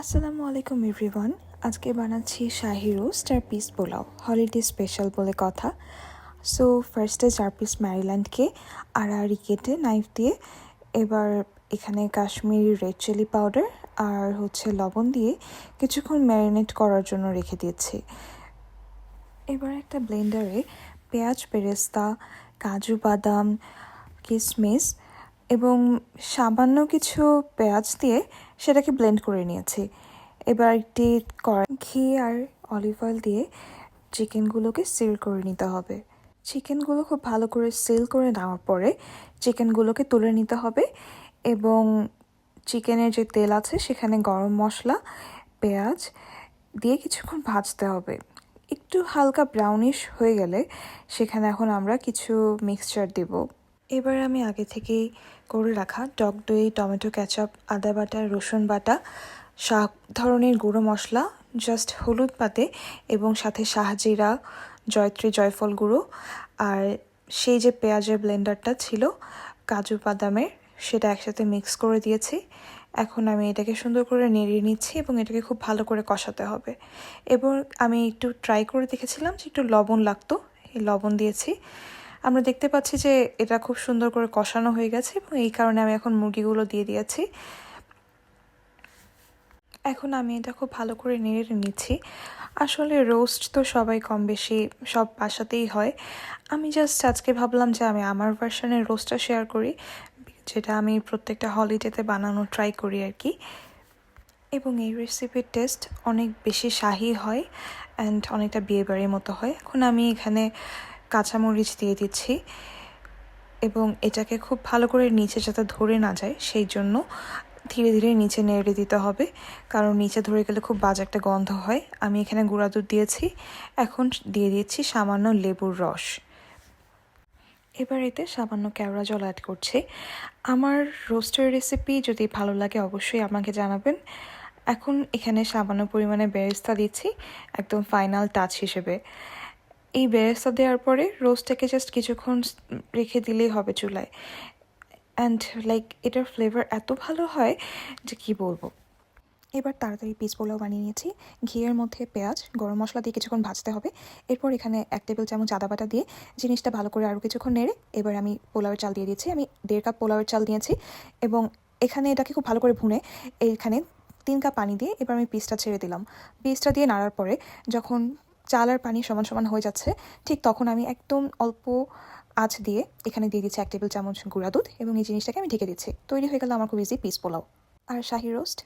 আসসালামু আলাইকুম এভরিওয়ান। আজকে বানাচ্ছি শাহি রোস্ট আর পিস পোলাও, হলিডে স্পেশাল বলে কথা। সো ফার্স্টে 4 পিস ম্যারিল্যান্ডকে আড়াআড়ি কেটে নাইফ দিয়ে এবার এখানে কাশ্মীরি রেড চিলি পাউডার আর লবণ দিয়ে কিছুক্ষণ ম্যারিনেট করার জন্য রেখে দিয়েছি। এবার একটা ব্লেন্ডারে পেঁয়াজ, বেরেস্তা, কাজু বাদাম, কিশমিশ এবং সামান্য কিছু পেঁয়াজ দিয়ে সেটাকে ব্লেন্ড করে নিয়েছি। এবার একটি ঘি আর অলিভ অয়েল দিয়ে চিকেনগুলোকে সিল করে নিতে হবে। চিকেনগুলো খুব ভালো করে সিল করে নেওয়ার পরে চিকেনগুলোকে তুলে নিতে হবে এবং চিকেনের যে তেল আছে সেখানে গরম মশলা, পেঁয়াজ দিয়ে কিছুক্ষণ ভাজতে হবে। একটু হালকা ব্রাউনিশ হয়ে গেলে সেখানে এখন আমরা কিছু মিক্সচার দেব। এবার আমি আগে থেকেই করে রাখা টক দই, টমেটো কেচাপ, আদা বাটা, রসুন বাটা, সব ধরনের গুঁড়ো মশলা, জাস্ট হলুদ পাতে এবং সাথে শাহজিরা, জয়ত্রী, জয়ফল গুঁড়ো আর সেই যে পেঁয়াজের ব্লেন্ডারটা ছিল কাজু বাদামের, সেটা একসাথে মিক্স করে দিয়েছি। এখন আমি এটাকে সুন্দর করে নেড়ে নিচ্ছি এবং এটাকে খুব ভালো করে কষাতে হবে। এবং আমি একটু ট্রাই করে দেখেছিলাম যে একটু লবণ লাগতো, এই লবণ দিয়েছি। আমরা দেখতে পাচ্ছি যে এটা খুব সুন্দর করে কষানো হয়ে গেছে এবং এই কারণে আমি এখন মুরগিগুলো দিয়ে দিয়েছি। এখন আমি এটা খুব ভালো করে নেড়ে নিচ্ছি। আসলে রোস্ট তো সবাই কম বেশি সব বাসাতেই হয়। আমি জাস্ট আজকে ভাবলাম যে আমি আমার ভার্সনের রোস্টটা শেয়ার করি, যেটা আমি প্রত্যেকটা হলিডেতে বানানো ট্রাই করি আর কি। এবং এই রেসিপির টেস্ট অনেক বেশি শাহি হয় অ্যান্ড অনেকটা বিয়েবাড়ির মতো হয়। এখন আমি এখানে কাঁচামরিচ দিয়ে দিচ্ছি এবং এটাকে খুব ভালো করে নিচে যাতে ধরে না যায় সেই জন্য ধীরে ধীরে নিচে নেড়ে দিতে হবে, কারণ নিচে ধরে গেলে খুব বাজে একটা গন্ধ হয়। আমি এখানে গুঁড়া দুধ দিয়েছি, এখন দিয়ে দিচ্ছি সামান্য লেবুর রস। এবার এতে সামান্য কেওড়া জল অ্যাড করছি। আমার রোস্টের রেসিপি যদি ভালো লাগে অবশ্যই আমাকে জানাবেন। এখন এখানে সামান্য পরিমাণে বেরেস্তা দিচ্ছি একদম ফাইনাল টাচ হিসেবে। এই বেরেস্তা দেওয়ার পরে রোস্টটাকে জাস্ট কিছুক্ষণ রেখে দিলেই হবে চুলায়। অ্যান্ড এটার ফ্লেভার এত ভালো হয় যে কী বলবো। এবার তাড়াতাড়ি পিস পোলাও বানিয়ে নিয়েছি। ঘিয়ের মধ্যে পেঁয়াজ, গরম মশলা দিয়ে কিছুক্ষণ ভাজতে হবে। এরপর এখানে 1 টেবিল চামচ আদা বাটা দিয়ে জিনিসটা ভালো করে আরও কিছুক্ষণ নেড়ে এবার আমি পোলাওয়ের চাল দিয়ে দিয়েছি। আমি 1.5 কাপ পোলাওয়ের চাল নিয়েছি এবং এখানে এটাকে খুব ভালো করে ভুনে এইখানে 3 কাপ পানি দিয়ে এবার আমি পিসটা ছেড়ে দিলাম। পিসটা দিয়ে নাড়ার পরে যখন চাল আর পানি সমান সমান হয়ে যাচ্ছে, ঠিক তখন আমি একদম অল্প আঁচ দিয়ে এখানে দিয়ে দিচ্ছি 1 টেবিল চামচ গুঁড়া দুধ এবং এই জিনিসটাকে আমি ঢেকে দিচ্ছি। তৈরি হয়ে গেল আমার খুব ইজি পিস পোলাও আর শাহি রোস্ট।